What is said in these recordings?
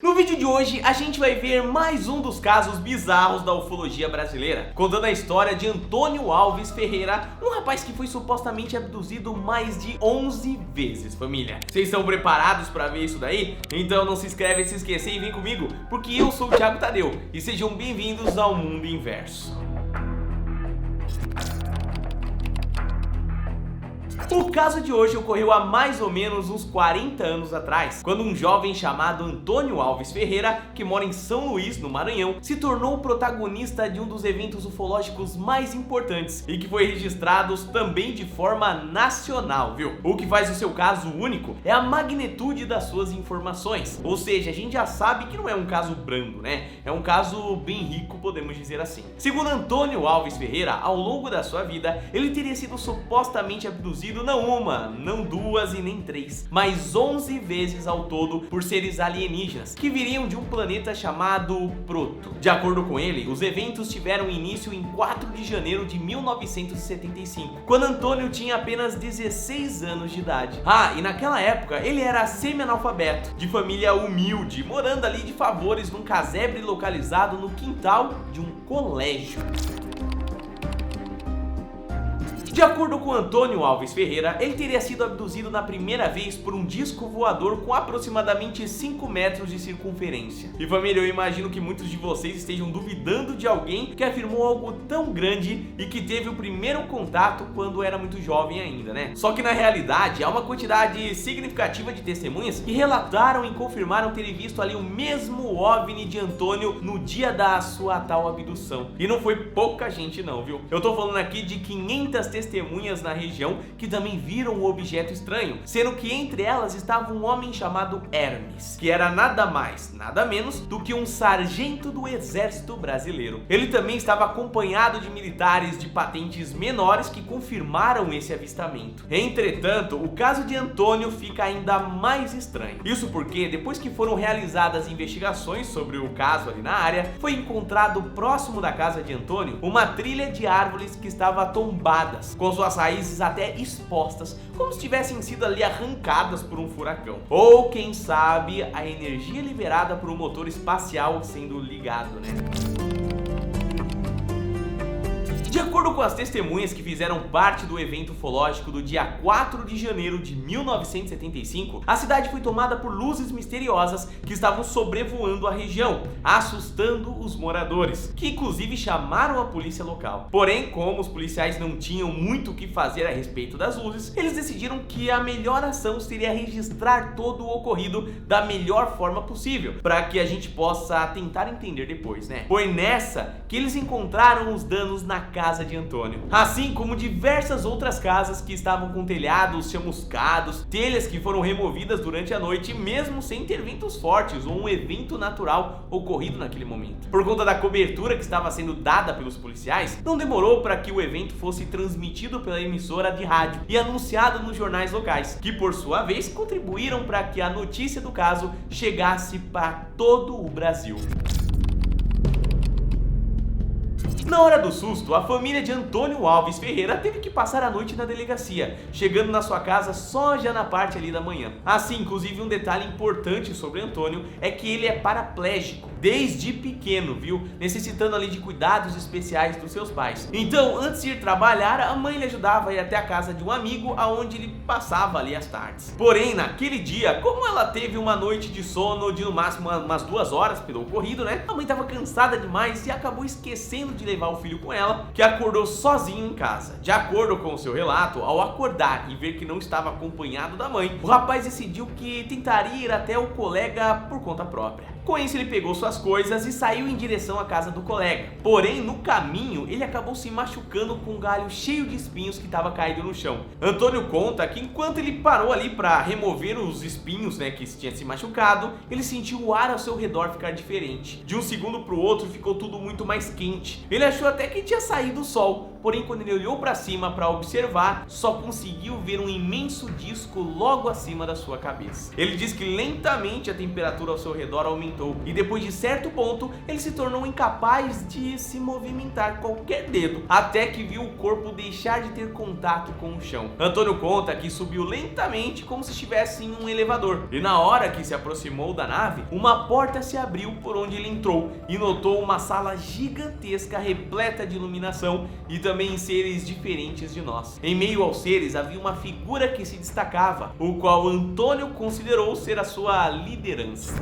No vídeo de hoje a gente vai ver mais um dos casos bizarros da ufologia brasileira, contando a história de Antônio Alves Ferreira, um rapaz que foi supostamente abduzido mais de 11 vezes, família. Vocês estão preparados para ver isso daí? Então não se inscreve, se esquecer e vem comigo, porque eu sou o Thiago Tadeu e sejam bem-vindos ao Mundo Inverso. O caso de hoje ocorreu há mais ou menos uns 40 anos atrás, quando um jovem chamado Antônio Alves Ferreira, que mora em São Luís, no Maranhão, se tornou o protagonista de um dos eventos ufológicos mais importantes e que foi registrado também de forma nacional, viu? O que faz o seu caso único é a magnitude das suas informações, ou seja, a gente já sabe que não é um caso brando, né? É um caso bem rico, podemos dizer assim. Segundo Antônio Alves Ferreira, ao longo da sua vida, ele teria sido supostamente abduzido não uma, não duas e nem três, mas 11 vezes ao todo por seres alienígenas que viriam de um planeta chamado Proto. De acordo com ele, os eventos tiveram início em 4 de janeiro de 1975, quando Antônio tinha apenas 16 anos de idade. E naquela época ele era semi-analfabeto, de família humilde, morando ali de favores num casebre localizado no quintal de um colégio. De acordo com Antônio Alves Ferreira, ele teria sido abduzido na primeira vez por um disco voador com aproximadamente 5 metros de circunferência. E família, eu imagino que muitos de vocês estejam duvidando de alguém que afirmou algo tão grande e que teve o primeiro contato quando era muito jovem ainda, né? Só que na realidade, há uma quantidade significativa de testemunhas que relataram e confirmaram terem visto ali o mesmo OVNI de Antônio no dia da sua tal abdução. E não foi pouca gente não, viu? Eu tô falando aqui de 500 testemunhas na região que também viram o objeto estranho, sendo que entre elas estava um homem chamado Hermes, que era nada mais, nada menos do que um sargento do exército brasileiro. Ele também estava acompanhado de militares de patentes menores que confirmaram esse avistamento. Entretanto, o caso de Antônio fica ainda mais estranho. Isso porque depois que foram realizadas investigações sobre o caso ali na área, foi encontrado próximo da casa de Antônio uma trilha de árvores que estava tombadas, com suas raízes até expostas, como se tivessem sido ali arrancadas por um furacão. Ou quem sabe a energia liberada por um motor espacial sendo ligado, né? De acordo com as testemunhas que fizeram parte do evento ufológico do dia 4 de janeiro de 1975, a cidade foi tomada por luzes misteriosas que estavam sobrevoando a região, assustando os moradores, que inclusive chamaram a polícia local. Porém, como os policiais não tinham muito o que fazer a respeito das luzes, eles decidiram que a melhor ação seria registrar todo o ocorrido da melhor forma possível, para que a gente possa tentar entender depois, né? Foi nessa que eles encontraram os danos na casa de Antônio, assim como diversas outras casas que estavam com telhados chamuscados, telhas que foram removidas durante a noite mesmo sem ter ventos fortes ou um evento natural ocorrido naquele momento. Por conta da cobertura que estava sendo dada pelos policiais, não demorou para que o evento fosse transmitido pela emissora de rádio e anunciado nos jornais locais, que por sua vez contribuíram para que a notícia do caso chegasse para todo o Brasil. Na hora do susto, a família de Antônio Alves Ferreira teve que passar a noite na delegacia, chegando na sua casa só já na parte ali da manhã. Assim, inclusive um detalhe importante sobre Antônio é que ele é paraplégico desde pequeno, viu? Necessitando ali de cuidados especiais dos seus pais. Então, antes de ir trabalhar, a mãe lhe ajudava a ir até a casa de um amigo aonde ele passava ali as tardes. Porém, naquele dia, como ela teve uma noite de sono de no máximo umas 2 horas pelo ocorrido, né? A mãe estava cansada demais e acabou esquecendo de levar o filho com ela, que acordou sozinho em casa. De acordo com o seu relato, ao acordar e ver que não estava acompanhado da mãe, o rapaz decidiu que tentaria ir até o colega por conta própria. Com isso, ele pegou suas coisas e saiu em direção à casa do colega. Porém, no caminho, ele acabou se machucando com um galho cheio de espinhos que estava caído no chão. Antônio conta que enquanto ele parou ali para remover os espinhos, né, que tinha se machucado, ele sentiu o ar ao seu redor ficar diferente. De um segundo para o outro, ficou tudo muito mais quente. Ele achou até que tinha saído o sol, porém quando ele olhou para cima para observar, só conseguiu ver um imenso disco logo acima da sua cabeça. Ele diz que lentamente a temperatura ao seu redor aumentou e depois de certo ponto ele se tornou incapaz de se movimentar qualquer dedo, até que viu o corpo deixar de ter contato com o chão. Antônio conta que subiu lentamente como se estivesse em um elevador e na hora que se aproximou da nave, uma porta se abriu por onde ele entrou e notou uma sala gigantesca repleta de iluminação e também seres diferentes de nós. Em meio aos seres havia uma figura que se destacava, o qual Antônio considerou ser a sua liderança.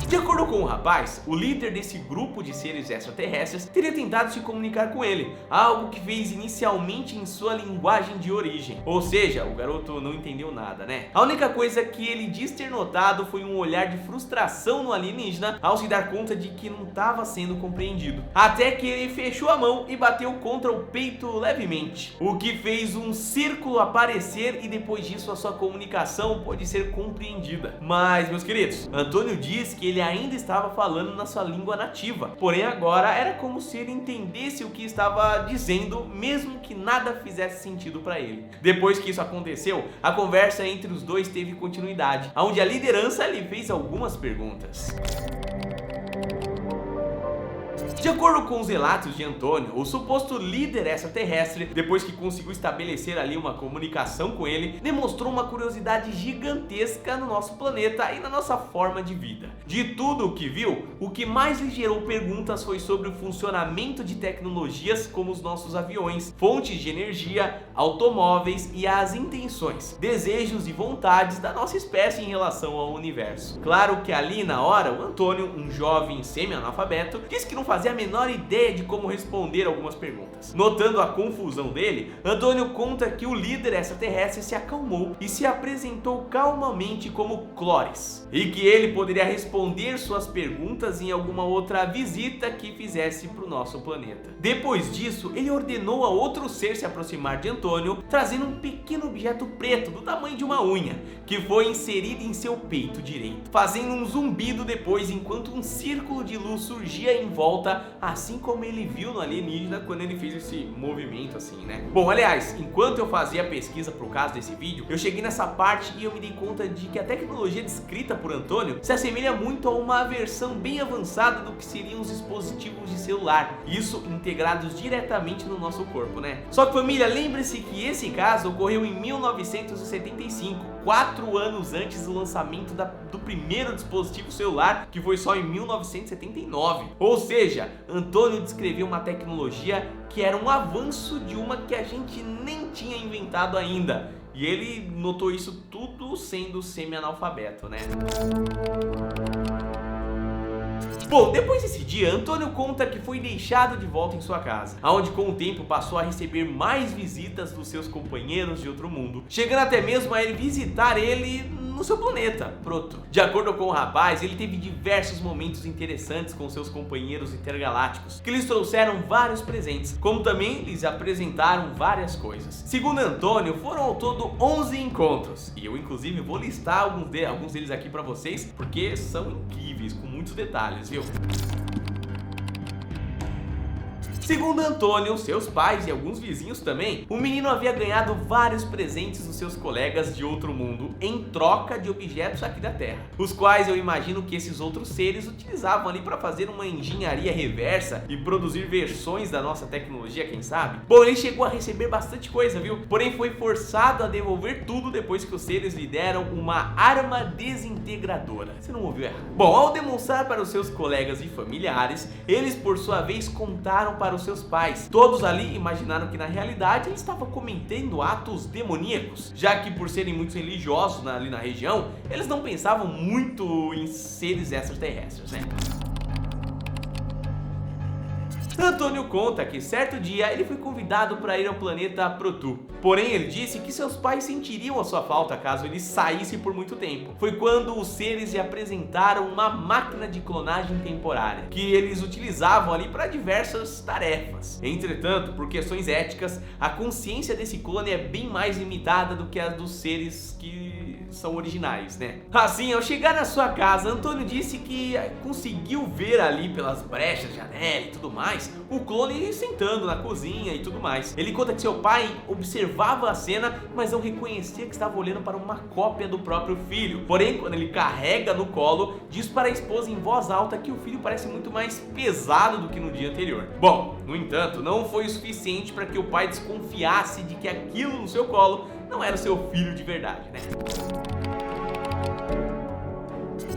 De acordo com o rapaz, o líder desse grupo de seres extraterrestres teria tentado se comunicar com ele, algo que fez inicialmente em sua linguagem de origem. Ou seja, o garoto não entendeu nada, né? A única coisa que ele diz ter notado foi um olhar de frustração no alienígena ao se dar conta de que não estava sendo compreendido. Até que ele fechou a mão e bateu contra o peito levemente, o que fez um círculo aparecer e depois disso a sua comunicação pôde ser compreendida. Mas, meus queridos, Antônio diz que ele ainda estava falando na sua língua nativa, porém agora era como se ele entendesse o que estava dizendo, mesmo que nada fizesse sentido para ele. Depois que isso aconteceu, a conversa entre os dois teve continuidade, onde a liderança lhe fez algumas perguntas. De acordo com os relatos de Antônio, o suposto líder extraterrestre, depois que conseguiu estabelecer ali uma comunicação com ele, demonstrou uma curiosidade gigantesca no nosso planeta e na nossa forma de vida. De tudo o que viu, o que mais lhe gerou perguntas foi sobre o funcionamento de tecnologias como os nossos aviões, fontes de energia, automóveis e as intenções, desejos e vontades da nossa espécie em relação ao universo. Claro que ali na hora, o Antônio, um jovem semi-analfabeto, disse que não fazia a menor ideia de como responder algumas perguntas. Notando a confusão dele, Antônio conta que o líder extraterrestre se acalmou e se apresentou calmamente como Clóris, e que ele poderia responder suas perguntas em alguma outra visita que fizesse para o nosso planeta. Depois disso, ele ordenou a outro ser se aproximar de Antônio, trazendo um pequeno objeto preto do tamanho de uma unha, que foi inserido em seu peito direito, fazendo um zumbido depois enquanto um círculo de luz surgia em volta, assim como ele viu no alienígena quando ele fez esse movimento assim, né? Bom, aliás, enquanto eu fazia a pesquisa pro caso desse vídeo, eu cheguei nessa parte e eu me dei conta de que a tecnologia descrita por Antônio se assemelha muito a uma versão bem avançada do que seriam os dispositivos de celular, isso integrados diretamente no nosso corpo, né? Só que, família, lembre-se que esse caso ocorreu em 1975, 4 anos antes do lançamento do primeiro dispositivo celular, que foi só em 1979. Ou seja, Antônio descreveu uma tecnologia que era um avanço de uma que a gente nem tinha inventado ainda. E ele notou isso tudo sendo semi-analfabeto, né? Bom, depois desse dia, Antônio conta que foi deixado de volta em sua casa, onde com o tempo passou a receber mais visitas dos seus companheiros de outro mundo, chegando até mesmo a ele visitar ele no seu planeta, Proto. De acordo com o rapaz, ele teve diversos momentos interessantes com seus companheiros intergalácticos, que lhes trouxeram vários presentes, como também lhes apresentaram várias coisas. Segundo Antônio, foram ao todo 11 encontros, e eu inclusive vou listar alguns deles aqui pra vocês, porque são incríveis, com muitos detalhes, viu? Segundo Antônio, seus pais e alguns vizinhos também, o menino havia ganhado vários presentes dos seus colegas de outro mundo em troca de objetos aqui da Terra, os quais eu imagino que esses outros seres utilizavam ali para fazer uma engenharia reversa e produzir versões da nossa tecnologia, quem sabe? Bom, ele chegou a receber bastante coisa, viu? Porém foi forçado a devolver tudo depois que os seres lhe deram uma arma desintegradora. Você não ouviu errado? Bom, ao demonstrar para os seus colegas e familiares, eles por sua vez contaram para os seus pais. Todos ali imaginaram que na realidade ele estava cometendo atos demoníacos, já que por serem muito religiosos ali na região, eles não pensavam muito em seres extraterrestres, né? Antônio conta que certo dia ele foi convidado para ir ao planeta Protu. Porém, ele disse que seus pais sentiriam a sua falta caso ele saísse por muito tempo. Foi quando os seres lhe apresentaram uma máquina de clonagem temporária, que eles utilizavam ali para diversas tarefas. Entretanto, por questões éticas, a consciência desse clone é bem mais limitada do que a dos seres que são originais, né? Assim, ao chegar na sua casa, Antônio disse que conseguiu ver ali pelas brechas da janela e tudo mais, o clone sentando na cozinha e tudo mais. Ele conta que seu pai observava a cena, mas não reconhecia que estava olhando para uma cópia do próprio filho. Porém, quando ele carrega no colo, diz para a esposa em voz alta que o filho parece muito mais pesado do que no dia anterior. Bom, no entanto, não foi o suficiente para que o pai desconfiasse de que aquilo no seu colo não era o seu filho de verdade, né?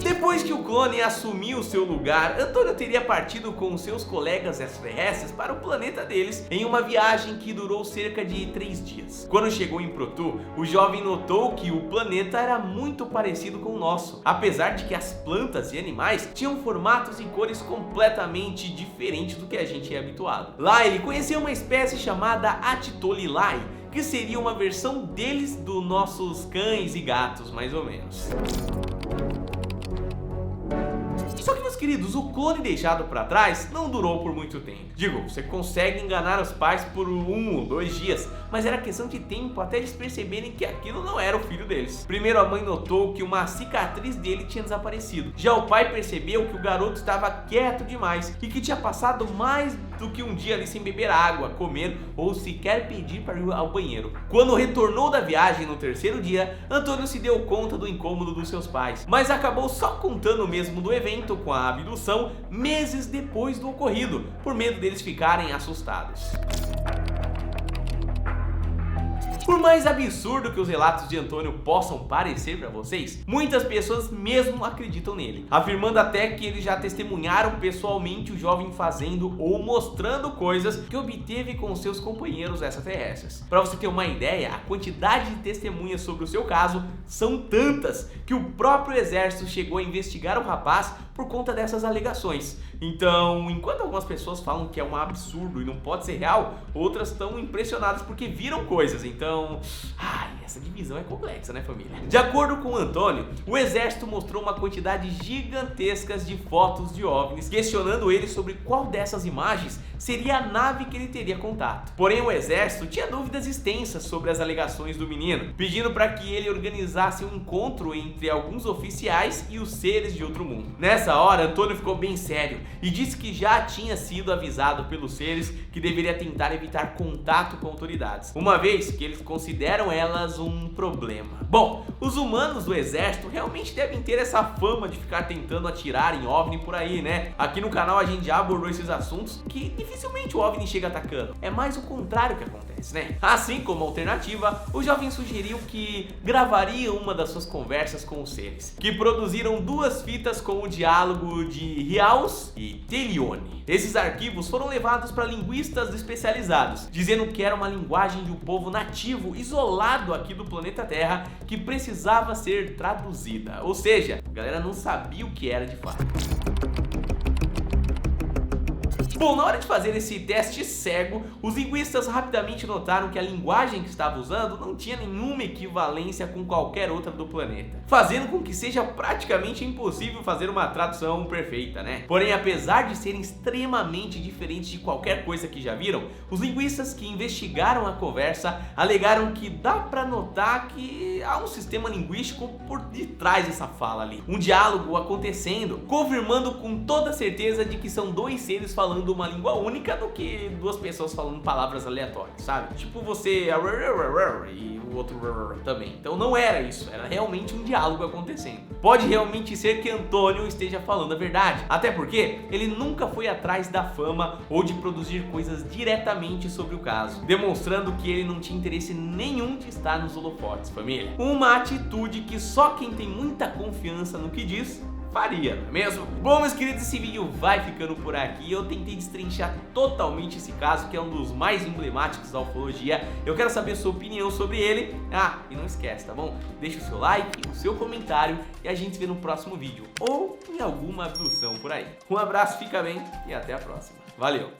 Depois que o clone assumiu seu lugar, Antônio teria partido com seus colegas extraterrestres para o planeta deles em uma viagem que durou cerca de 3 dias. Quando chegou em Protu, o jovem notou que o planeta era muito parecido com o nosso, apesar de que as plantas e animais tinham formatos e cores completamente diferentes do que a gente é habituado. Lá ele conheceu uma espécie chamada Atitolilai, que seria uma versão deles dos nossos cães e gatos, mais ou menos. Só que, meus queridos, o clone deixado para trás não durou por muito tempo. Digo, você consegue enganar os pais por 1 ou 2 dias, mas era questão de tempo até eles perceberem que aquilo não era o filho deles. Primeiro a mãe notou que uma cicatriz dele tinha desaparecido. Já o pai percebeu que o garoto estava quieto demais e que tinha passado mais do que um dia ali sem beber água, comer ou sequer pedir para ir ao banheiro. Quando retornou da viagem no 3º dia, Antônio se deu conta do incômodo dos seus pais, mas acabou só contando mesmo do evento com a abdução meses depois do ocorrido, por medo deles ficarem assustados. Por mais absurdo que os relatos de Antônio possam parecer para vocês, muitas pessoas mesmo acreditam nele, afirmando até que eles já testemunharam pessoalmente o jovem fazendo ou mostrando coisas que obteve com seus companheiros extraterrestres. Para você ter uma ideia, a quantidade de testemunhas sobre o seu caso são tantas que o próprio exército chegou a investigar o rapaz por conta dessas alegações. Então, enquanto algumas pessoas falam que é um absurdo e não pode ser real, outras estão impressionadas porque viram coisas. Então, essa divisão é complexa, né, família? De acordo com o Antônio, o exército mostrou uma quantidade gigantesca de fotos de OVNIs, questionando ele sobre qual dessas imagens seria a nave que ele teria contato. Porém, o exército tinha dúvidas extensas sobre as alegações do menino, pedindo para que ele organizasse um encontro entre alguns oficiais e os seres de outro mundo. Nessa hora, Antônio ficou bem sério e disse que já tinha sido avisado pelos seres que deveria tentar evitar contato com autoridades, uma vez que eles consideram elas um problema. Bom, os humanos do exército realmente devem ter essa fama de ficar tentando atirar em OVNI por aí, né? Aqui no canal a gente já abordou esses assuntos que dificilmente o OVNI chega atacando. É mais o contrário que acontece, né? Assim como alternativa, o jovem sugeriu que gravaria uma das suas conversas com os seres, que produziram 2 fitas com o diálogo de Riaus e Telione. Esses arquivos foram levados para linguistas especializados, dizendo que era uma linguagem de um povo nativo isolado aqui do planeta Terra que precisava ser traduzida. Ou seja, a galera não sabia o que era de fato. Bom, na hora de fazer esse teste cego, os linguistas rapidamente notaram que a linguagem que estava usando não tinha nenhuma equivalência com qualquer outra do planeta, fazendo com que seja praticamente impossível fazer uma tradução perfeita, né? Porém, apesar de serem extremamente diferentes de qualquer coisa que já viram, os linguistas que investigaram a conversa alegaram que dá para notar que há um sistema linguístico por detrás dessa fala ali, um diálogo acontecendo, confirmando com toda certeza de que são 2 seres falando uma língua única do que 2 pessoas falando palavras aleatórias, sabe? Tipo você e o outro também. Então não era isso, era realmente um diálogo acontecendo. Pode realmente ser que Antônio esteja falando a verdade, até porque ele nunca foi atrás da fama ou de produzir coisas diretamente sobre o caso, demonstrando que ele não tinha interesse nenhum de estar nos holofotes, família. Uma atitude que só quem tem muita confiança no que diz faria, não é mesmo? Bom, meus queridos, esse vídeo vai ficando por aqui. Eu tentei destrinchar totalmente esse caso, que é um dos mais emblemáticos da ufologia. Eu quero saber a sua opinião sobre ele. E não esquece, tá bom? Deixa o seu like, o seu comentário e a gente se vê no próximo vídeo ou em alguma abdução por aí. Um abraço, fica bem e até a próxima. Valeu!